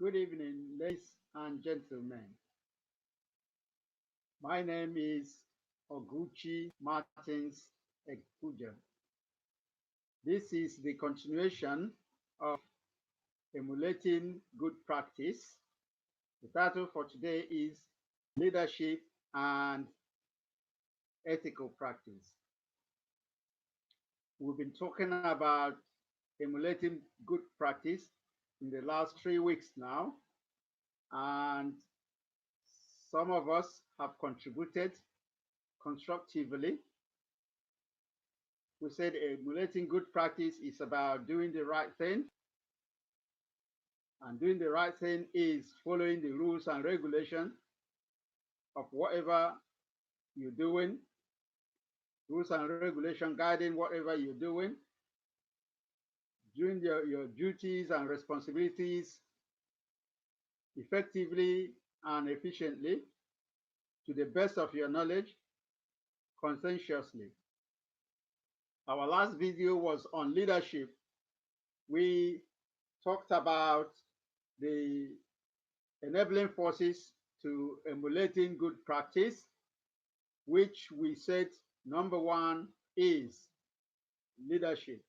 Good evening, ladies and gentlemen. My name is Oguchi Martins Ekuja. This is the continuation of Emulating Good Practice. The title for today is Leadership and Ethical Practice. We've been talking about emulating good practice in the last 3 weeks now, and some of us have contributed constructively. We said emulating good practice is about doing the right thing, and doing the right thing is following the rules and regulations of whatever you're doing, rules and regulation guiding whatever you're doing, doing your duties and responsibilities effectively and efficiently to the best of your knowledge, conscientiously. Our last video was on leadership. We talked about the enabling forces to emulating good practice, which we said number one is leadership.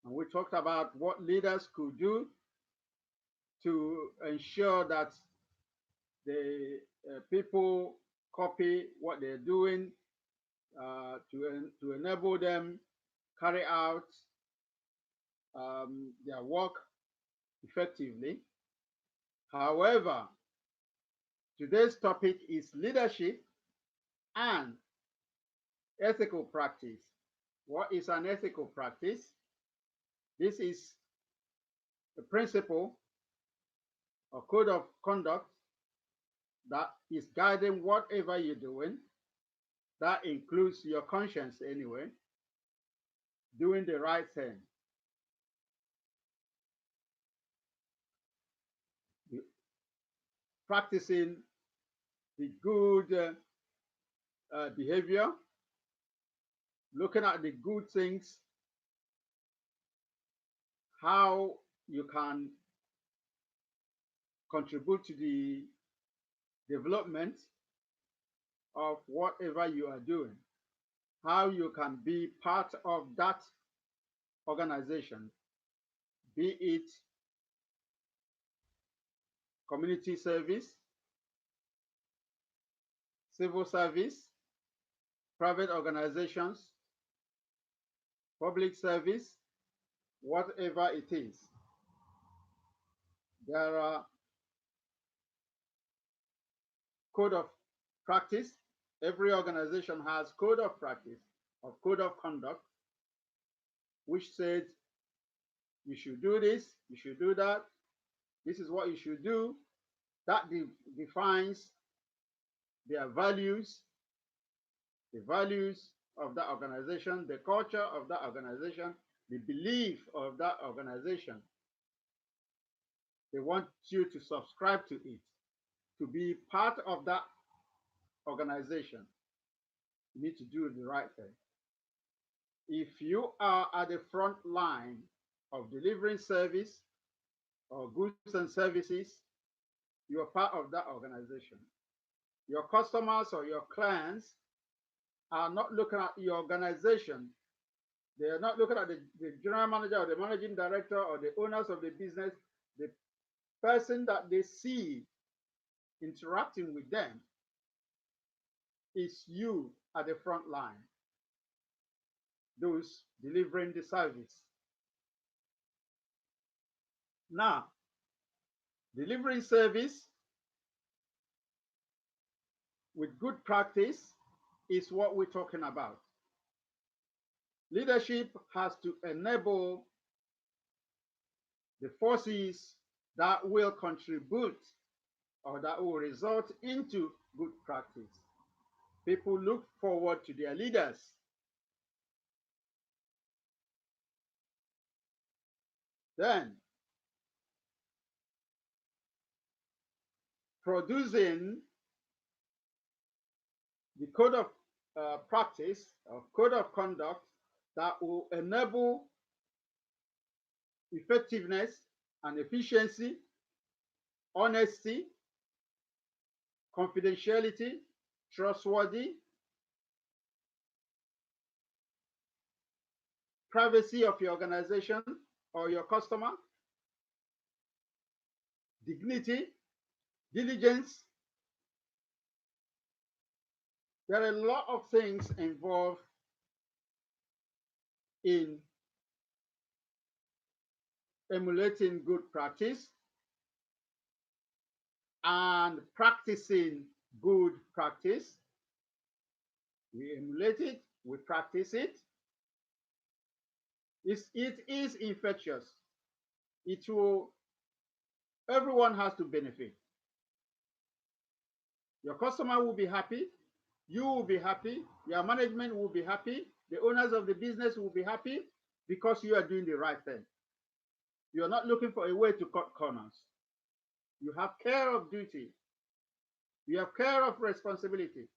And we talked about what leaders could do to ensure that the people copy what they're doing, to enable them carry out their work effectively. However, today's topic is leadership and ethical practice. What is an ethical practice? This is a principle or code of conduct that is guiding whatever you're doing. That includes your conscience anyway, doing the right thing. Practicing the good behavior, looking at the good things, how you can contribute to the development of whatever you are doing, how you can be part of that organization, be it community service, civil service, private organizations, public service, whatever it is. There are code of practice. Every organization has code of practice or code of conduct, which says you should do this, you should do that, this is what you should do. That defines their values, the values of that organization, the culture of that organization, the belief of that organization. They want you to subscribe to it, to be part of that organization. You need to do the right thing. If you are at the front line of delivering service or goods and services, you are part of that organization. Your customers or your clients are not looking at your organization. They are not looking at the general manager or the managing director or the owners of the business. The person that they see interacting with them is you at the front line, those delivering the service. Now, delivering service with good practice is what we're talking about. Leadership has to enable the forces that will contribute or that will result into good practice. People look forward to their leaders. Then, producing the code of practice or code of conduct that will enable effectiveness and efficiency, honesty, confidentiality, trustworthy, privacy of your organization or your customer, dignity, diligence. There are a lot of things involved in emulating good practice and practicing good practice. We emulate it, we practice it. It is infectious. It will, everyone has to benefit. Your customer will be happy, you will be happy, your management will be happy, the owners of the business will be happy because you are doing the right thing. You are not looking for a way to cut corners. You have care of duty. You have care of responsibility.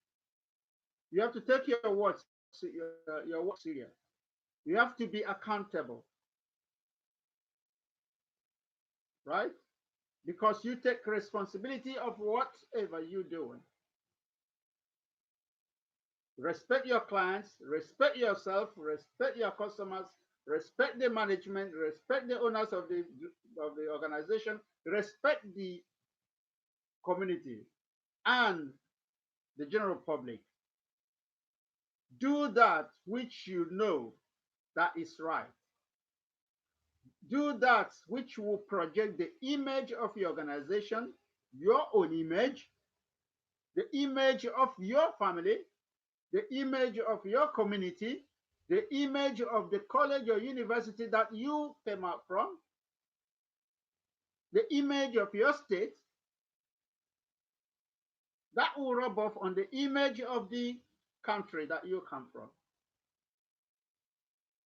You have to take your work serious. You have to be accountable, right? Because you take responsibility of whatever you're doing. Respect your clients, respect yourself, respect your customers, respect the management, respect the owners of the organization, respect the community and the general public. Do that which you know that is right. Do that which will project the image of your organization, your own image, the image of your family, the image of your community, the image of the college or university that you came out from, the image of your state, that will rub off on the image of the country that you come from.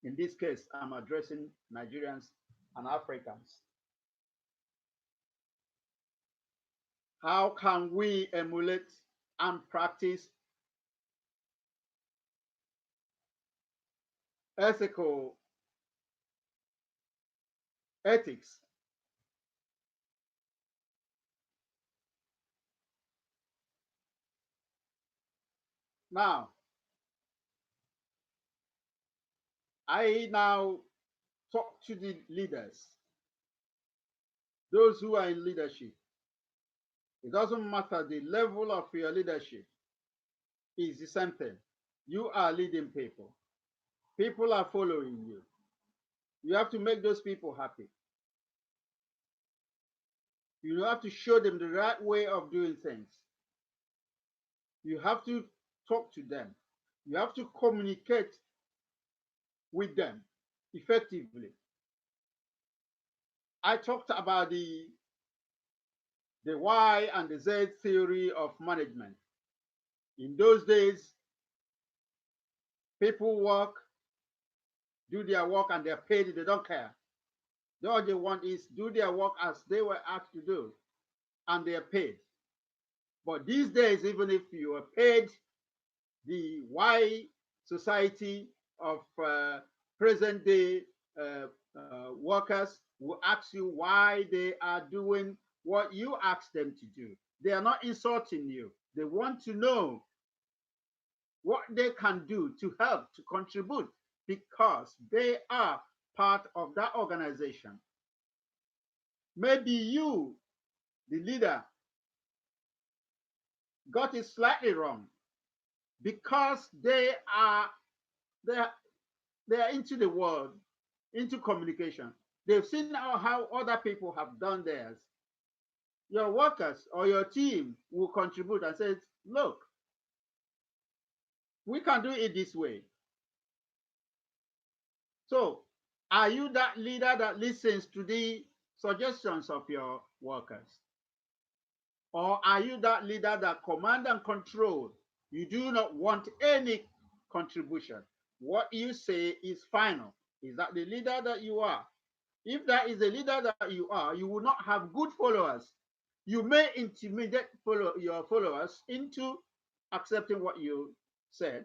In this case, I'm addressing Nigerians and Africans. How can we emulate and practice ethical ethics? Now, I now talk to the leaders, those who are in leadership. It doesn't matter the level of your leadership, it's the same thing. You are leading people. People are following you. You have to make those people happy. You have to show them the right way of doing things. You have to talk to them. You have to communicate with them effectively. I talked about the Y and the Z theory of management. In those days, people work, do their work, and they're paid. They don't care. All they want is do their work as they were asked to do, and they're paid. But these days, even if you are paid, the Y society of present day workers will ask you why they are doing what you ask them to do. They are not insulting you. They want to know what they can do to help, to contribute, because they are part of that organization. Maybe you, the leader, got it slightly wrong because they are into the world, into communication. They've seen how other people have done theirs. Your workers or your team will contribute and say, look, we can do it this way. So are you that leader that listens to the suggestions of your workers? Or are you that leader that command and control? You do not want any contribution. What you say is final. Is that the leader that you are? If that is the leader that you are, you will not have good followers. You may intimidate your followers into accepting what you said,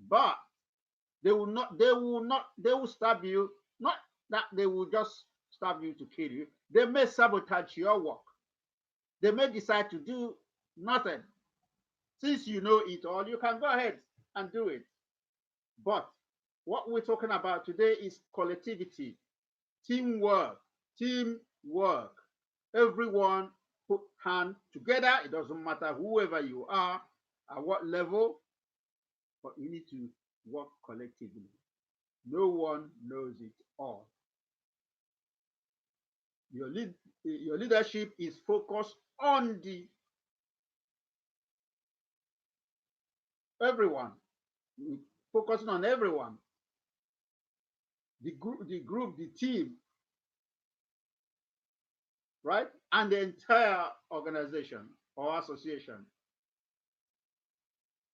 but they will stab you. Not that they will just stab you, to kill you. They may sabotage your work. They may decide to do nothing. Since you know it all, you can go ahead and do it. But what we're talking about today is collectivity, teamwork, teamwork. Everyone put hand together. It doesn't matter whoever you are, at what level, but you need to work collectively. No one knows it all. Your leadership is focused on the everyone, focusing on everyone, the team, right, and the entire organization or association,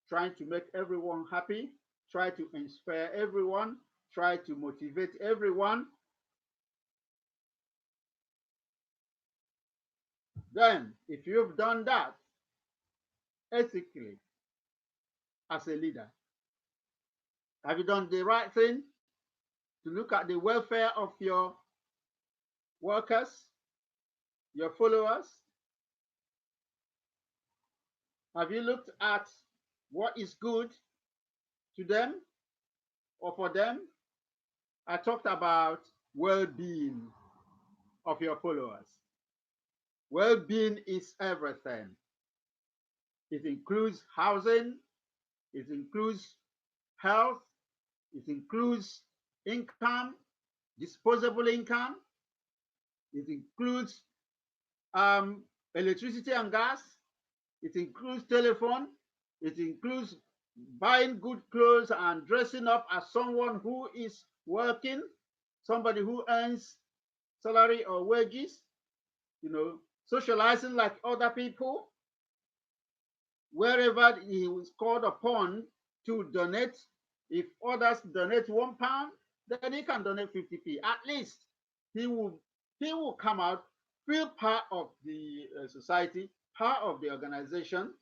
trying to make everyone happy, try to inspire everyone, try to motivate everyone. Then, if you've done that ethically as a leader, have you done the right thing to look at the welfare of your workers, your followers? Have you looked at what is good to them or for them? I talked about well-being of your followers. Well-being is everything. It includes housing, it includes health, it includes income, disposable income, it includes electricity and gas, it includes telephone, it includes buying good clothes and dressing up as someone who is working, somebody who earns salary or wages, socializing like other people. Wherever he was called upon to donate, if others donate £1, then he can donate 50p. At least he will come out, feel part of the society, part of the organization.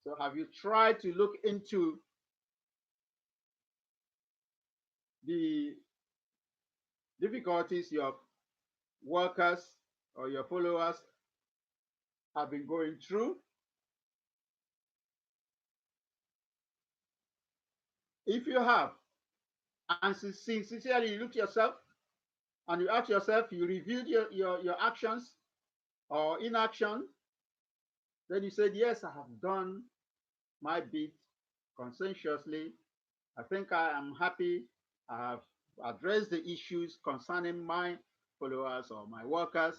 So have you tried to look into the difficulties your workers or your followers have been going through? If you have, and sincerely you look at yourself and you ask yourself, you reviewed your actions or inaction, then you said, yes, I have done my bit conscientiously. I think I am happy. I have addressed the issues concerning my followers or my workers.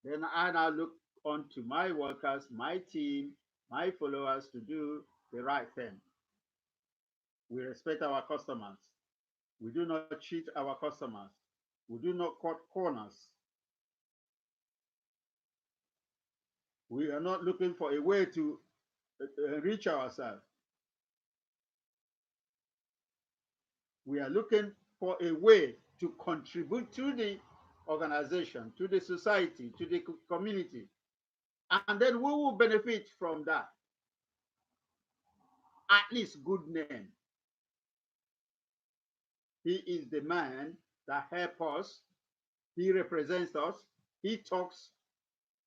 Then I now look on to my workers, my team, my followers to do the right thing. We respect our customers. We do not cheat our customers. We do not cut corners. We are not looking for a way to enrich ourselves. We are looking for a way to contribute to the organization, to the society, to the community. And then we will benefit from that. At least good name. He is the man that helps us. He represents us. He talks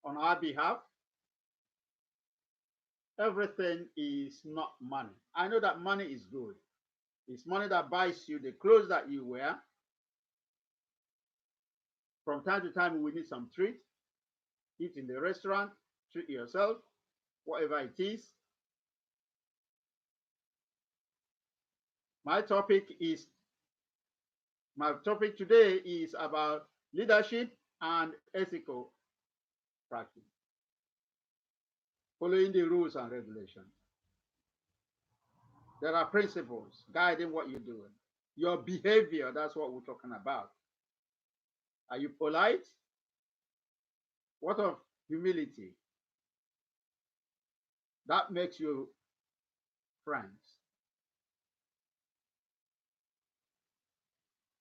on our behalf. Everything is not money. I know that money is good. It's money that buys you the clothes that you wear. From time to time, we need some treat. Eat in the restaurant, treat yourself, whatever it is. My topic today is about leadership and ethical practice, following the rules and regulations. There are principles guiding what you're doing. Your behavior, that's what we're talking about. Are you polite? What of humility? That makes you friends.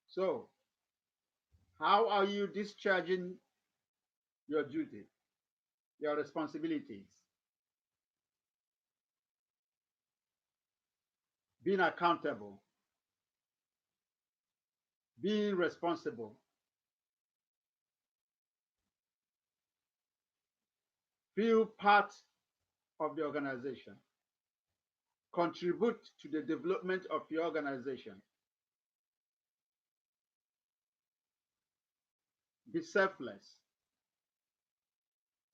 So, how are you discharging your duty, your responsibilities? Being accountable. Be responsible. Feel part of the organization. Contribute to the development of your organization. Be selfless.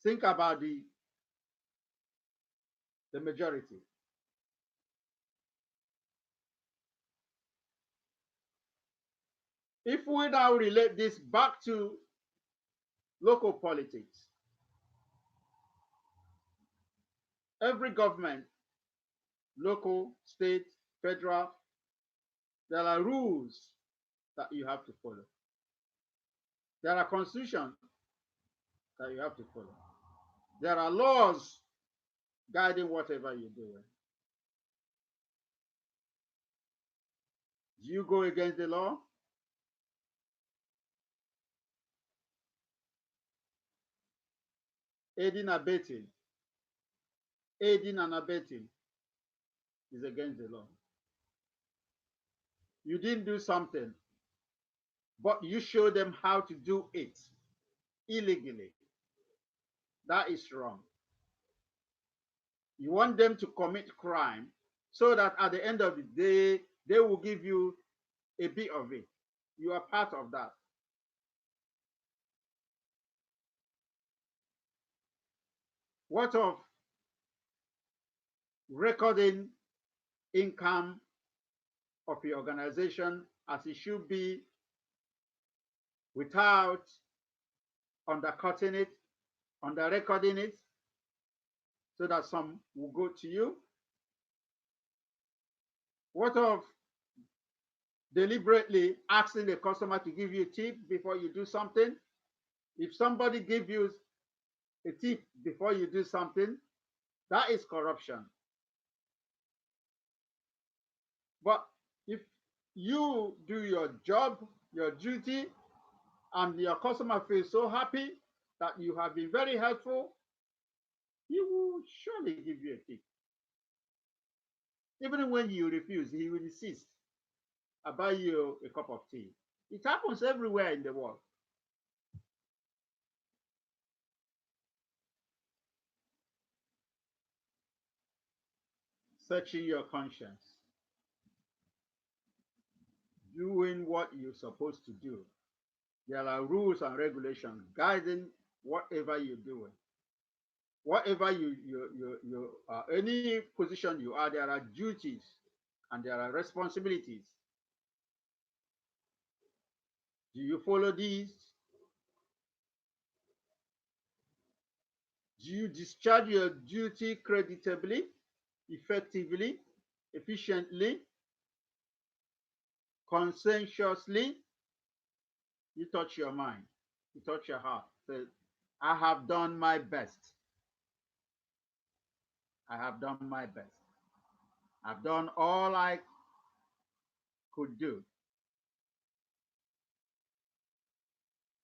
Think about the majority. If we now relate this back to local politics, every government, local, state, federal, there are rules that you have to follow. There are constitutions that you have to follow. There are laws guiding whatever you're doing. Do you go against the law? Aiding and abetting. Aiding and abetting is against the law. You didn't do something, but you show them how to do it illegally. That is wrong. You want them to commit crime so that at the end of the day, they will give you a bit of it. You are part of that. What of recording income of your organization as it should be without undercutting it, under-recording it, so that some will go to you? What of deliberately asking the customer to give you a tip before you do something? If somebody gives you a tip before you do something, that is corruption. But if you do your job, your duty, and your customer feels so happy that you have been very helpful, he will surely give you a tip. Even when you refuse, he will insist. I buy you a cup of tea. It happens everywhere in the world. Searching your conscience. Doing what you're supposed to do. There are rules and regulations guiding whatever you're doing. Whatever any position you are, there are duties and there are responsibilities. Do you follow these? Do you discharge your duty creditably, effectively, efficiently, conscientiously? You touch your mind, you touch your heart. Say, I have done my best. I have done my best. I've done all I could do.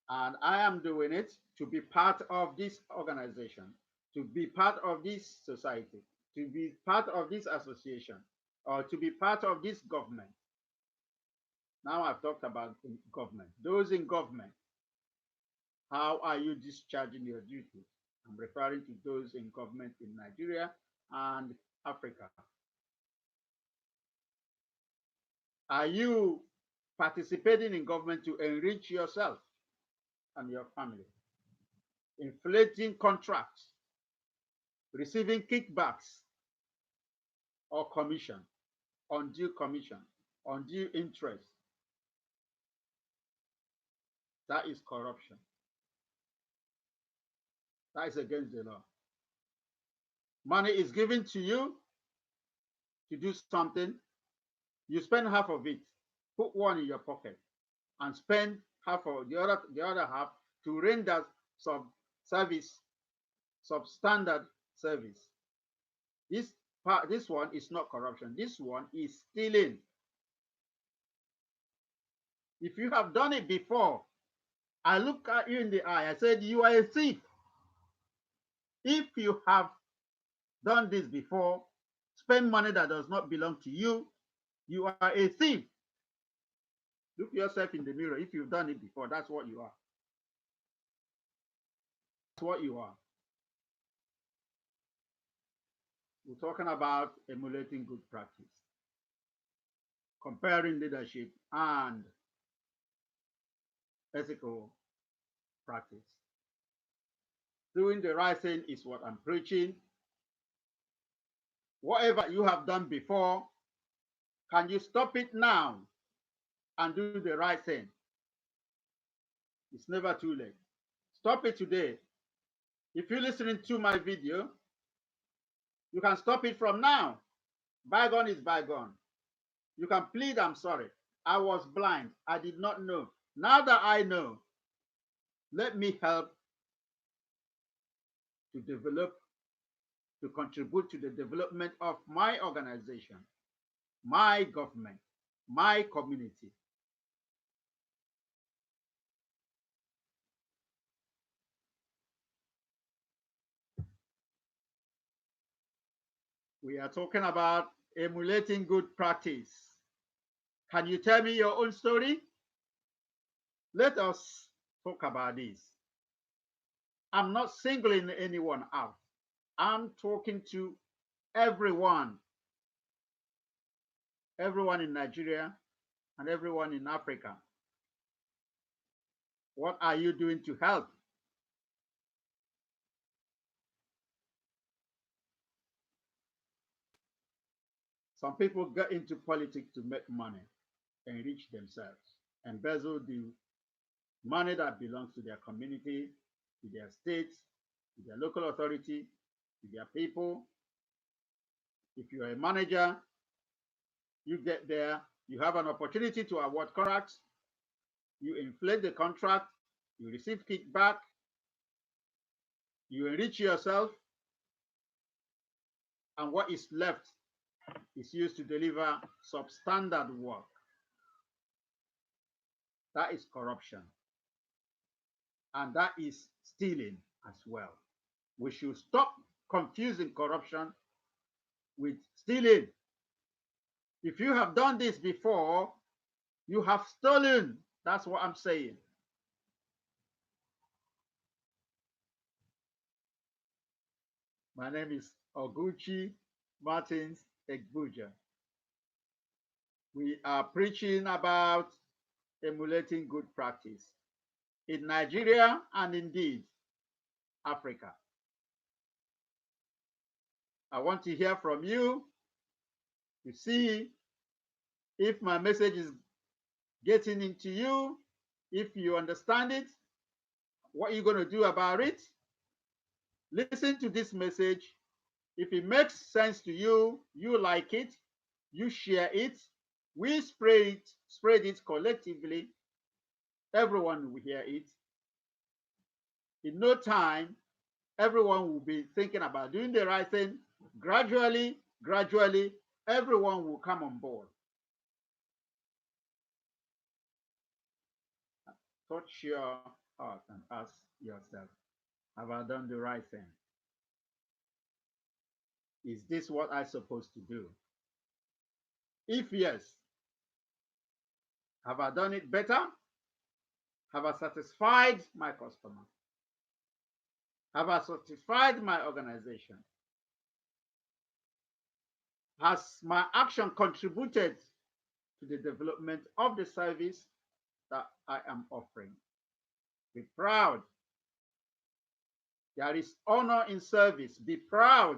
And I am doing it to be part of this organization, to be part of this society, to be part of this association, or to be part of this government. Now I've talked about government. Those in government, how are you discharging your duties? I'm referring to those in government in Nigeria and Africa. Are you participating in government to enrich yourself and your family? Inflating contracts, receiving kickbacks or commission, undue commission, undue interest. That is corruption. That is against the law. Money is given to you to do something. You spend half of it, put one in your pocket, and spend half of the other half to render service, substandard service. This one is not corruption. This one is stealing. If you have done it before, I look at you in the eye. I said, you are a thief. If you have done this before, spend money that does not belong to you, you are a thief. Look yourself in the mirror. If you've done it before, that's what you are. That's what you are. We're talking about emulating good practice, comparing leadership and ethical practice. Doing the right thing is what I'm preaching. Whatever you have done before, can you stop it now and do the right thing? It's never too late. Stop it today. If you're listening to my video, you can stop it from now. Bygone is bygone. You can plead, I'm sorry. I was blind. I did not know. Now that I know, let me help to develop, to contribute to the development of my organization, my government, my community. We are talking about emulating good practice. Can you tell me your own story? Let us talk about this. I'm not singling anyone out. I'm talking to everyone in Nigeria and everyone in Africa. What are you doing to help? Some people get into politics to make money, enrich themselves, embezzle the money that belongs to their community, to their state, to their local authority, to their people. If you're a manager, you get there, you have an opportunity to award contracts, you inflate the contract, you receive kickback, you enrich yourself, and what is left is used to deliver substandard work. That is corruption. And that is stealing as well. We should stop confusing corruption with stealing. If you have done this before, you have stolen. That's what I'm saying. My name is Oguchi Martins Egbuja. We are preaching about emulating good practice in Nigeria and indeed Africa. I want to hear from you to see if my message is getting into you, if you understand it, what you're going to do about it. Listen to this message. If it makes sense to you, you like it, you share it, we spread it collectively, everyone will hear it. In no time, everyone will be thinking about doing the right thing. Gradually, everyone will come on board. Touch your heart and ask yourself, have I done the right thing? Is this what I'm supposed to do? If yes, have I done it better? Have I satisfied my customer? Have I satisfied my organization? Has my action contributed to the development of the service that I am offering? Be proud. There is honor in service. Be proud.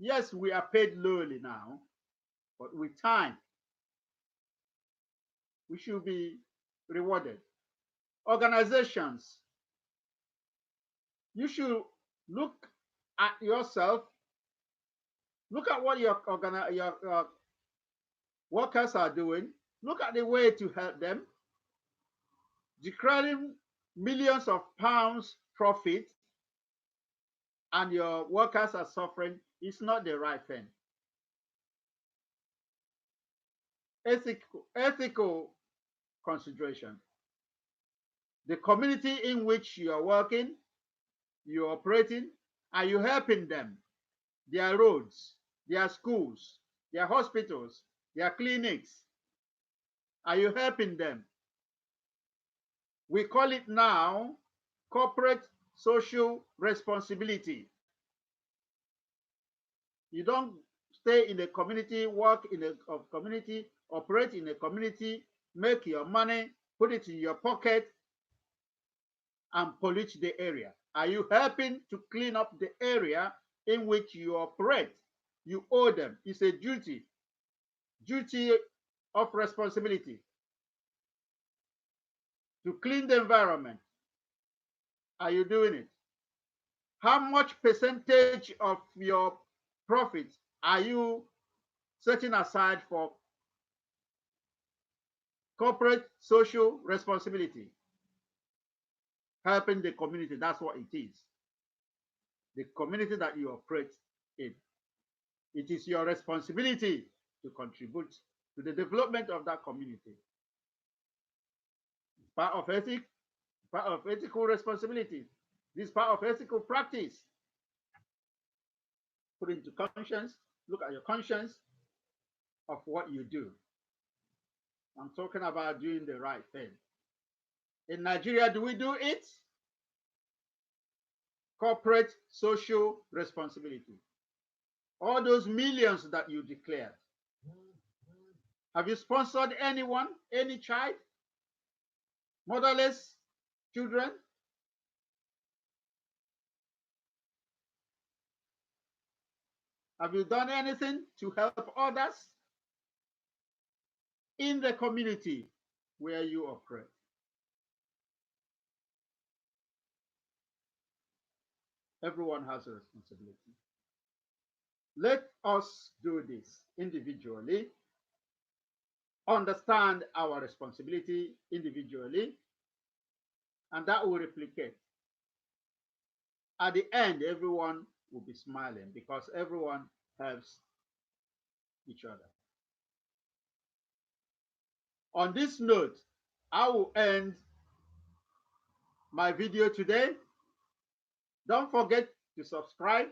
Yes, we are paid lowly now, but with time, we should be rewarded. Organizations, you should look at yourself. Look at what your workers are doing. Look at the way to help them. Declaring millions of pounds profit and your workers are suffering is not the right thing. Ethical consideration. The community in which you are working, you're operating, are you helping them? Their roads, their schools, their hospitals, their clinics. Are you helping them? We call it now corporate social responsibility. You don't stay in a community, work in a community, operate in a community, make your money, put it in your pocket, and pollute the area. Are you helping to clean up the area in which you operate? You owe them. It's a duty of responsibility to clean the environment. Are you doing it? How much percentage of your profits are you setting aside for corporate social responsibility? Helping the community, that's what it is. The community that you operate in. It is your responsibility to contribute to the development of that community. It's part of ethics, part of ethical responsibility. This part of ethical practice. Put into conscience, look at your conscience of what you do. I'm talking about doing the right thing. In Nigeria, do we do it? Corporate social responsibility. All those millions that you declared. Have you sponsored anyone, any child? Motherless children? Have you done anything to help others in the community where you operate? Everyone has a responsibility. Let us do this individually, understand our responsibility individually, and that will replicate. At the end, everyone will be smiling because everyone helps each other. On this note, I will end my video today. Don't forget to subscribe.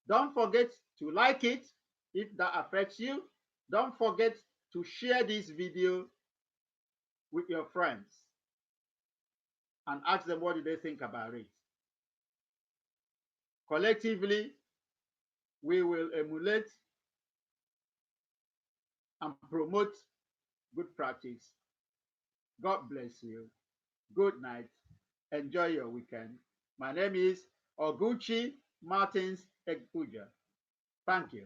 Don't forget to like it if that affects you. Don't forget to share this video with your friends and ask them what do they think about it. Collectively, we will emulate and promote good practice. God bless you. Good night. Enjoy your weekend. My name is Oguchi Martins Ekpuja. Thank you.